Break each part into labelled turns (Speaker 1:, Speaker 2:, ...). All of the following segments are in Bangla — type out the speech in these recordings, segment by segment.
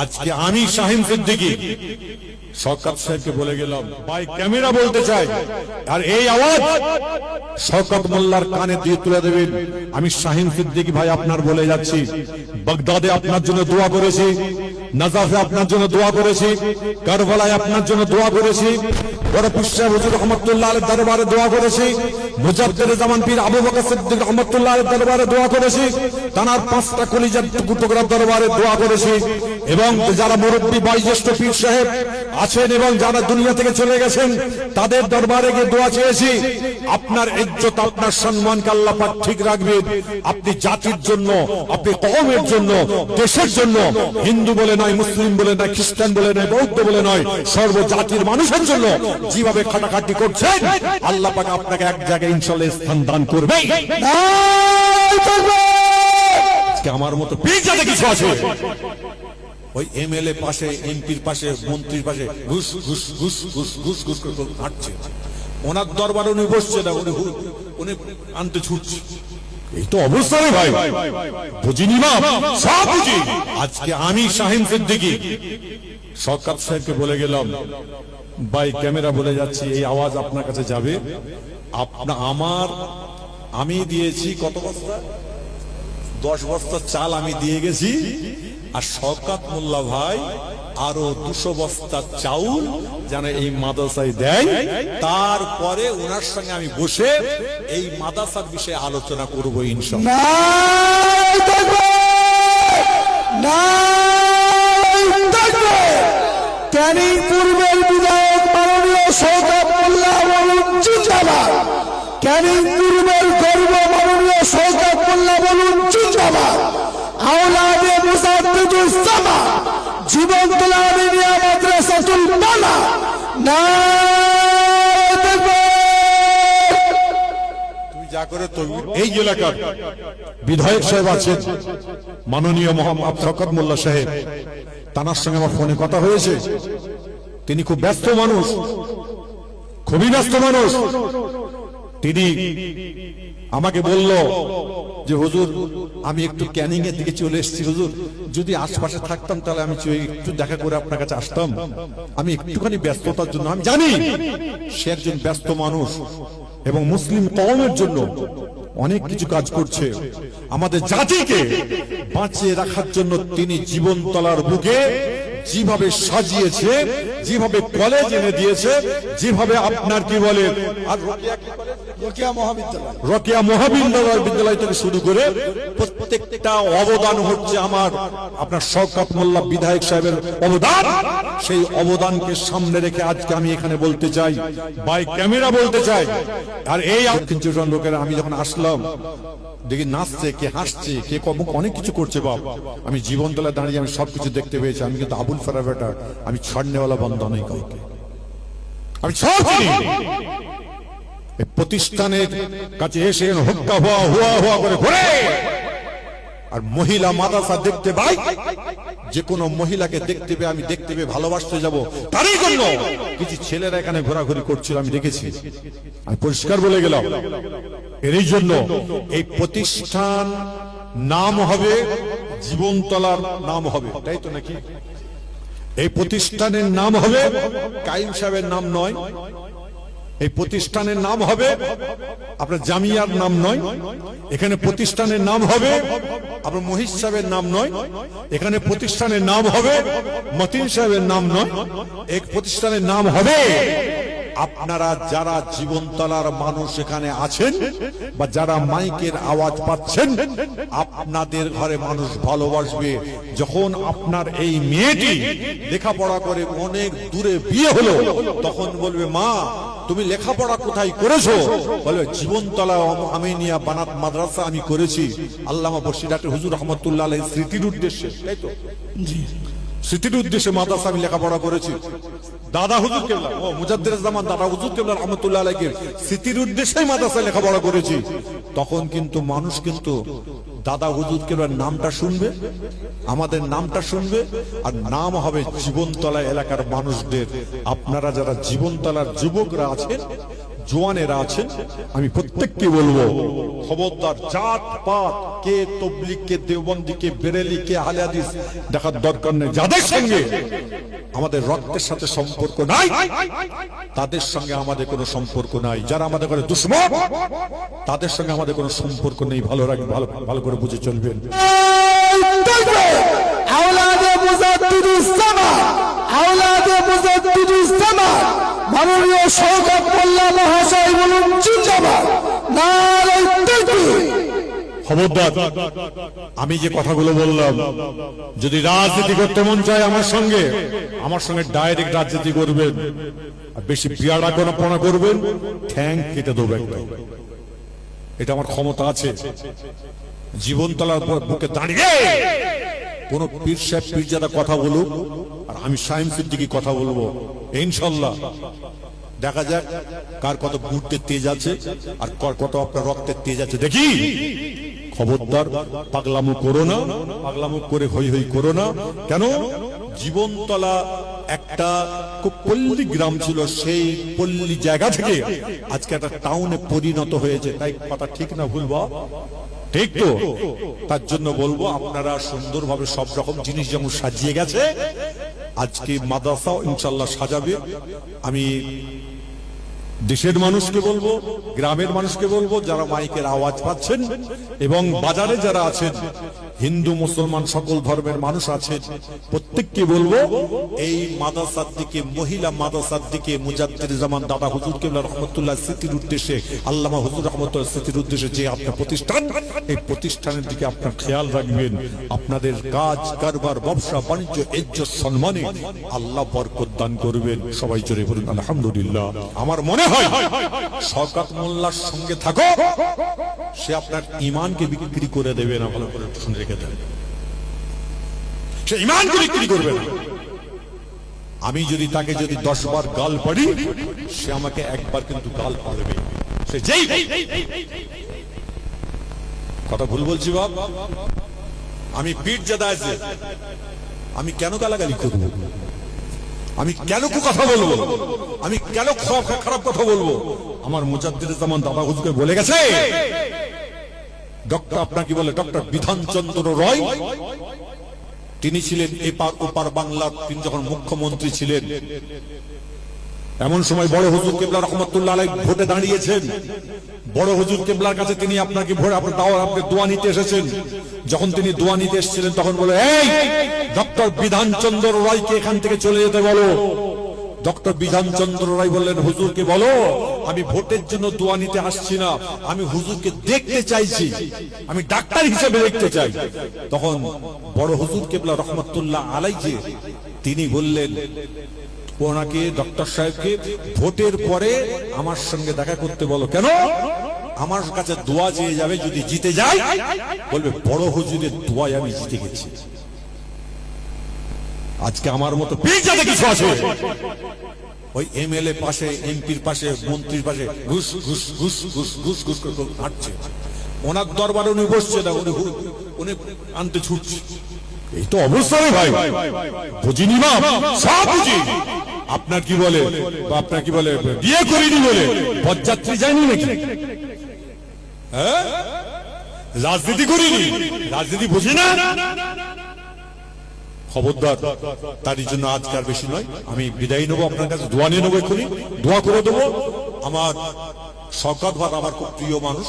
Speaker 1: আজকে আমি শাহিন সিদ্দিকী শওকত সাহেবকে বলে গেলাম, ভাই ক্যামেরা বলতে চাই, আর এই আওয়াজ শওকত মোল্লার কানে দিয়ে তুলে দেবেন। আমি শাহিন সিদ্দিকী ভাই আপনার বলে যাচ্ছি, বাগদাদে আপনার জন্য দোয়া করেছি, নাজাফে আপনার জন্য দোয়া করেছি, কারবালায় আপনার জন্য দোয়া করেছি, বড় পীর সাহেব হুজুর রহমাতুল্লাহ আলাইহির দরবারে দোয়া করেছি, মুজাদ্দিদ জামান পীর আবু বকর সিদ্দিক রহমাতুল্লাহ আলাইহির দরবারে দোয়া করেছি, তানার 5টা কলিজার টুকরার দরবারে দোয়া করেছি, এবং যারা মুরব্বী বয়োজ্যেষ্ঠ পীর সাহেব আছেন এবং যারা দুনিয়া থেকে চলে গেছেন তাদের দরবারে গিয়ে দোয়া চেয়েছি। আপনার ইজ্জত, আপনার সম্মানকে আল্লাহ পাক ঠিক রাখবেন। আপনি জাতির জন্য, আপনি কওমের জন্য, দেশের জন্য, হিন্দু বলে নয়, মুসলিম বলে নয়, খ্রিস্টান বলে নয়, বৌদ্ধ বলে নয়, সর্বজাতির মানুষের জন্য যেভাবে খাটাখাটি করছেন আল্লাহ পাক আপনাকে এক জায়গায় ইনশাআল্লাহ স্থান দান করবে। আজকে আমার মতো পীর যাতে কিছু আছে, ওই এমএলএ পাশে, এমপির পাশে, মন্ত্রীর পাশে ঘুষ ঘুষ ঘুষ ঘুষ ঘুষ ঘুষ করে হাঁটছে, ওনার দরবারে উনি বসছে না, উনি আনতে ছুটছে। এই তো অবস্থা রে ভাই, বুঝিনি মা, সব বুঝি। আজকে আমি শাহিন সিদ্দিকী শওকত সাহেবকে বলে গেলাম, ভাই ক্যামেরা বলে যাচ্ছি, এই আওয়াজ আপনার কাছে যাবে। আমি দিয়েছি কত বস্তা? 10 বস্তা চাল আমি দিয়ে গেছি, আর শওকত মোল্লা ভাই আরো 200 বস্তা চাউল যেন এই মাদ্রাসায় দেয়। তারপরে ওনার সঙ্গে আমি বসে এই মাদ্রাসার বিষয়ে আলোচনা করবো ইনশাআল্লাহ।
Speaker 2: ক্যানিং পূর্বের বিধায়ক মাননীয় শওকত মোল্লা বলুন জিন্দাবাদ, ক্যানিং পূর্বের গর্ব মাননীয় শওকত মোল্লা বলুন জিন্দাবাদ, আওলাদে মুজাদ্দিদুস সামা জীবন্ত আমিনিয়া মাদ্রাসাতুল বালা নারে তাকবীর।
Speaker 1: তুমি যা করে তো এই এলাকার বিধায়ক সাহেব আছেন মাননীয় মোহাম্মদ শওকত মোল্লা সাহেব, তার সঙ্গে আমার ফোনে কথা হয়েছে। তিনি খুব ব্যস্ত মানুষ, খুবই ব্যস্ত মানুষ। তিনি আমাকে বলল যে হুজুর আমি একটু ক্যানিং এর দিকে চলে এসেছি, হুজুর যদি আশপাশে থাকতাম তাহলে আমি একটু দেখা করে আপনার কাছে আসতাম। আমি একটুখানি ব্যস্ততার জন্য, আমি জানি সে একজন ব্যস্ত মানুষ এবং মুসলিম কওমের জন্য অনেক কিছু কাজ করছে। আমাদের জাতিকে বাঁচিয়ে রাখার জন্য তিনি জীবনতলার বুকে যেভাবে সাজিয়েছে, যেভাবে কলেজ এনে দিয়েছে, যেভাবে আপনার কি বলে আর রোকেয়া মহাবিদ্যালয় থেকে শুরু করে প্রত্যেকটা অবদান হচ্ছে আপনার শওকত মোল্লা বিধায়ক সাহেবের অবদান। সেই অবদানকে সামনে রেখে আজকে আমি এখানে বলতে চাই, বাই ক্যামেরা বলতে চাই। আর এই দক্ষিণ চট্টগ্রাম লোকেরা আমি যখন আসলাম দেখি নাচছে, কে হাসছে, কে অনেক কিছু করছে। বাপ আমি জীবনতলায় দাঁড়িয়ে আমি সবকিছু দেখতে পেয়েছি। আমি কিন্তু আবুল ফেরা বেটা, আমি ছাড়নেওয়ালা বান্দা নই কাউকে, আমি সব চিনি। এই প্রতিষ্ঠানের কাছে এসে হুক্কা হুয়া হুয়া হুয়া করে ঘুরে আর মহিলা মাদ্রাসা দেখতে পাই, যে কোনো মহিলাকে দেখতে পেয়ে আমি দেখতে পেয়ে ভালোবাসতে যাব, তারই জন্য কিছু ছেলেরা এখানে ঘোরাঘুরি করছিল, আমি দেখেছি। আমি পরিষ্কার বলে গেলাম, এরই জন্য এই প্রতিষ্ঠান নাম হবে জীবনতলার নাম হবে, তাই তো নাকি? এই প্রতিষ্ঠানের নাম হবে কাইম সাহেবের নাম নয়, এই প্রতিষ্ঠানের নাম হবে আপনার জামিয়ার নাম নয়, এখানে প্রতিষ্ঠানের নাম হবে আপনার মহিষ সাহেবের নাম নয়, এখানে প্রতিষ্ঠানের নাম হবে মতিন সাহেবের নাম নয়, এক প্রতিষ্ঠানের নাম হবে আপনারা যারা জীবনতলার মানুষ এখানে আছেন বা যারা মাইকের আওয়াজ পাচ্ছেন, আপনাদের ঘরে মানুষ ভালোবাসবে। যখন আপনার এই মেয়েটি লেখাপড়া করে অনেক দূরে বিয়ে হলো, তখন বলবে মা তুমি লেখাপড়া কোথায় করেছো? বলবে জীবনতলা আমিনিয়া বানাত মাদ্রাসা আমি করেছি আল্লামা বশির ডাক্তার হুজুর রহমাতুল্লাহ আলাইহির স্মৃতির উদ্দেশ্যে। তাই তো? জি, স্মৃতির উদ্দেশ্যে মাদ্রাসা আমি লেখাপড়া করেছি। দাদা হুজুর কেবলা মুজাদ্দিদ জামান দাদা হুজুর কেবলা রহমাতুল্লাহ আলাইহির স্মৃতির উদ্দেশ্যে মাদ্রাসা লেখাপড়া করেছি। তখন কিন্তু মানুষ কিন্তু দাদা হুজুর কেবলা নামটা শুনবে, আমাদের নামটা শুনবে, আর নাম হবে জীবনতলা এলাকার মানুষদের। আপনারা যারা জীবনতলার যুবকরা আছেন, জোয়ানেরা আছেন, আমি প্রত্যেককে বলবো খবরদার, জাত পাত, কে তবলিগ, কে দেওবন্দি, কে বেরেলি, কে আহলে হাদিস দেখার দরকার নেই। যাদের সঙ্গে আমাদের রক্তের সাথে সম্পর্ক নাই, তাদের সঙ্গে আমাদের কোনো সম্পর্ক নাই। যারা আমাদের করে দুশ্মন, তাদের সঙ্গে আমাদের কোনো সম্পর্ক নেই। ভালো রাখবেন, ভালো করে বুঝে চলবেন।
Speaker 2: আওলাদে মুজাদ্দিদুস জামান, আওলাদে মুজাদ্দিদুস জামান মাননীয় শওকত মোল্লা মহাশয় বলুন জিন্দাবাদ, নারে তাকবীর।
Speaker 1: খবরদার, আমি যে কথাগুলো বললাম, যদি রাজনীতি করতে মন চায় আমার সঙ্গে ডাইরেক্ট রাজনীতি করবেন। আর বেশি বিয়াড়াপনা করবেন, ঠ্যাং কেটে দেবেন। এটা আমার ক্ষমতা আছে। জীবনতলার বুকে দাঁড়িয়ে কোন পীর সাহেব পীরজাদা কথা বলুক, আর আমি শাহিন সিদ্দিকী কথা বলবো, ইনশাল্লাহ দেখা যাক কার কত বুদ্ধের তেজ আছে আর কত আপনার রক্তের তেজ আছে দেখি। খবরদার, পাগলামো করো না, পাগলামো করে হই হই করো না। কেন? জীবনতলা একটা খুব পল্লী গ্রাম ছিল, সেই পল্লী জায়গা থেকে আজকে একটা টাউনে পরিণত হয়েছে। তাই কথা ঠিক না ভুল বা ঠিক তো? তার জন্য বলবো আপনারা সুন্দরভাবে সব রকম জিনিস যেমন সাজিয়ে গেছে, আজকে মাদ্রাসাও ইনশাল্লাহ সাজাবে। আমি দেশের মানুষকে বলবো, গ্রামের মানুষকে বলবো, যারা মাইকের আওয়াজ পাচ্ছেন এবং বাজারে যারা আছেন, হিন্দু মুসলমান সকল ধর্মের মানুষ আছেন, প্রত্যেককে বলবো এই মাদ্রাসার দিকে, মহিলা মাদ্রাসার দিকে মুজাদ্দিদ জামান দাদা হুজুর কেবলা রহমতুল্লাহ স্মৃতির উদ্দেশ্যে, আল্লামা হুজুর রহমতুল্লাহ স্মৃতির উদ্দেশ্যে যে আপনার প্রতিষ্ঠান, এই প্রতিষ্ঠানের দিকে আপনার খেয়াল রাখবেন। আপনাদের কাজ কারবার, ব্যবসা বাণিজ্য, ইজ্জত সম্মানে আল্লাহ বরকত দান করবেন। সবাই জোরে বলুন আলহামদুলিল্লাহ। আমার মনে হয় শওকত মোল্লার সঙ্গে থাকো, সে আপনার ঈমানকে বিক্রি করে দেবে না। ভালো করে শুনে রেখে দেন, সে ঈমানকে বিক্রি করবে না। আমি যদি তাকে 10 বার গাল পড়ি, সে আমাকে একবার কিন্তু গাল পড়বে। সে যেই কথা ভুল বলছি বাপ, আমি পীরজাদা আছে, আমি কেন গালাগালি করব? আমি কেন কথা বলবো? আমি কেন খারাপ কথা বলবো? আমার মুজাদ্দিদ জামান দাদা হুজুরকে বলে গেছে, ডক্টর আপনাকে বলে ডক্টর বিধানচন্দ্র রায়, তিনি ছিলেন এপার ওপার বাংলার, তিনি যখন মুখ্যমন্ত্রী ছিলেন, এমন সময় বড় হুজুর কেবলা রহমতুল্লাহ আলাইহি ভোটে দাঁড়িয়েছেন। বড় হুজুর কেবলার কাছে তিনি আপনাকে ভোট, আপনি দোয়া নিতে এসেছেন। যখন তিনি দোয়া নিতে এসেছিলেন, তখন বলে, এই ডক্টর বিধানচন্দ্র রায়কে এখান থেকে চলে যেতে বলো। ডক্টর বিধানচন্দ্র রায় বললেন, হুজুরকে বলো আমি ভোটের জন্য দোয়া নিতে আসছি না, আমি হুজুরকে দেখতে চাইছি, আমি ডাক্তার হিসেবে দেখতে চাই। তখন বড় হুজুর কেবলা রহমতুল্লাহ আলাইহি তিনি বললেন ওনাকে, ডক্টর সাহেবকে, ভোটের পরে আমার সঙ্গে দেখা করতে বলো। কেন? আমার কাছে দোয়া চেয়ে যাবে, যদি জিতে যায় বলবে বড় হুজুরের দোয়ায় আমি জিতে গেছি। আজকে আমার মতো পীরজাদা কিছু আছে, ওই এমএলএ পাশে, এমপির পাশে, মন্ত্রীর পাশে ঘুষ ঘুষ ঘুষ ঘুষ ঘুষ ঘুষ করে হাঁটছে। ওনার দরবারে উনি বসছে না, উনি আনতে ছুটছে। এই তো অবস্থা রে ভাই, বুঝিনি মা, সব বুঝি। আপনার কি বলে, আপনার কি বলে, বিয়ে করিনি বলে বরযাত্রী যায়নি নাকি? হ্যাঁ, রাজনীতি করিনি, রাজনীতি বুঝি না। খবরদার, তারই জন্য আজকাল বেশি নয়, আমি বিদায় নেবো, আপনার কাছে দোয়া নিয়ে নেবো, এক্ষুনি দোয়া করে দেবো। আমার শওকত ভাই আমার খুব প্রিয় মানুষ,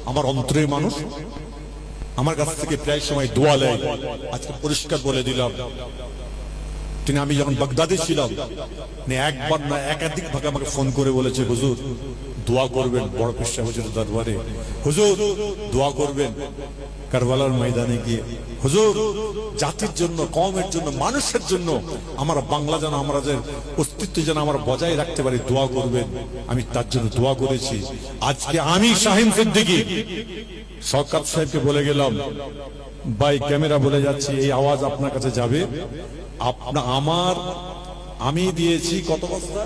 Speaker 1: আমার অন্তরের মানুষ, আমার কাছ থেকে প্রায় সময় দোয়া নেয়। আজকে পরিষ্কার বলে দিলাম, তিনি, আমি যখন বাগদাদে ছিলাম, একবার না একাধিক ভাগে আমাকে ফোন করে বলেছে, হুজুর দোয়া করবেন বড় পীর সাহেব হুজুরের দরবারে, হুজুর দোয়া করবেন কারবালার ময়দানে গিয়ে, হুজুর জাতির জন্য, কওমের জন্য, মানুষের জন্য, আমার বাংলা যেন, আমরা যে অস্তিত্ব যেন আমরা বজায় রাখতে পারি, দোয়া করবেন। আমি তার জন্য দোয়া করেছি। আজকে আমি শাহিন সিদ্দিকী শওকত সাহেবকে বলে গেলাম, ভাই ক্যামেরা বলে যাচ্ছি, এই আওয়াজ আপনার কাছে যাবে। আমি দিয়েছি কত বস্তা?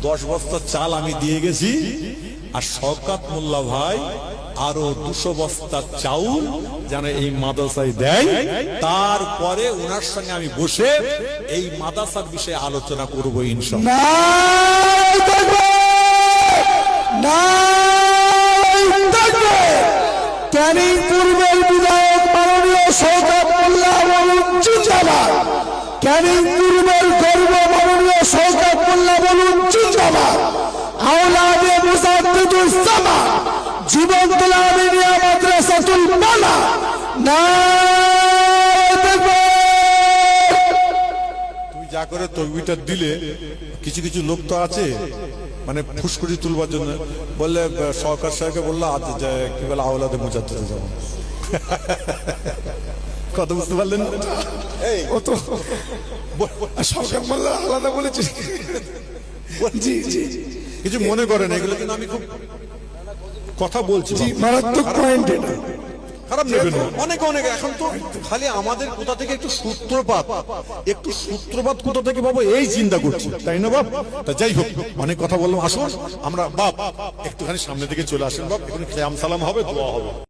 Speaker 1: 10 বস্তা চাল আমি দিয়ে গেছি, আর শওকত মোল্লা ভাই আরো 200 বস্তা চাউল যেন এই মাদ্রাসায় দেয়। তারপরে ওনার সঙ্গে আমি বসে এই মাদ্রাসার বিষয়ে আলোচনা করবো ইনশাআল্লাহ।
Speaker 2: নারায়ে তাকবীর। ক্যানিং পূর্বের বিধায়ক মাননীয় শওকত মোল্লা বলুন জিন্দাবাদ। ক্যানিং পূর্বের গর্ব মাননীয় শওকত মোল্লা বলুন জিন্দাবাদ। আওলাদে মুজাদ্দিদুস জামান জীবনতলা আমিনিয়া মাদ্রাসাতুল মালা নারায়ে তাকবীর।
Speaker 1: তুমি যা করে তকবিরটা দিলে কিছু কিছু লোক তো আছে মানে ফুসকুড়ি তুলবার জন্য বললে সরকার সাহেবকে বললো কি বলে আওলাদে মুজাদ্দিদ জামান কথা বুঝতে পারলেন না?
Speaker 2: ও তো শওকত মোল্লা আলাদা বলেছি। জি জি
Speaker 1: কিছু মনে করেন এগুলো, কিন্তু আমি খুব কথা বলছি,
Speaker 2: মারাত্মক পয়েন্ট এটা।
Speaker 1: খারাপ নেবেন না। অনেক অনেক এখন তো খালি আমাদের কোথা থেকে একটু সূত্রপাত কোথা থেকে পাবো এই চিন্তা করছি, তাই না বাপ? তা যাই হোক, অনেক কথা বললাম। আসুন আমরা বাপ একটুখানি সামনে দিকে চলে আসেন বাপ, এখন খেয়াম সালাম হবে, দোয়া হবে।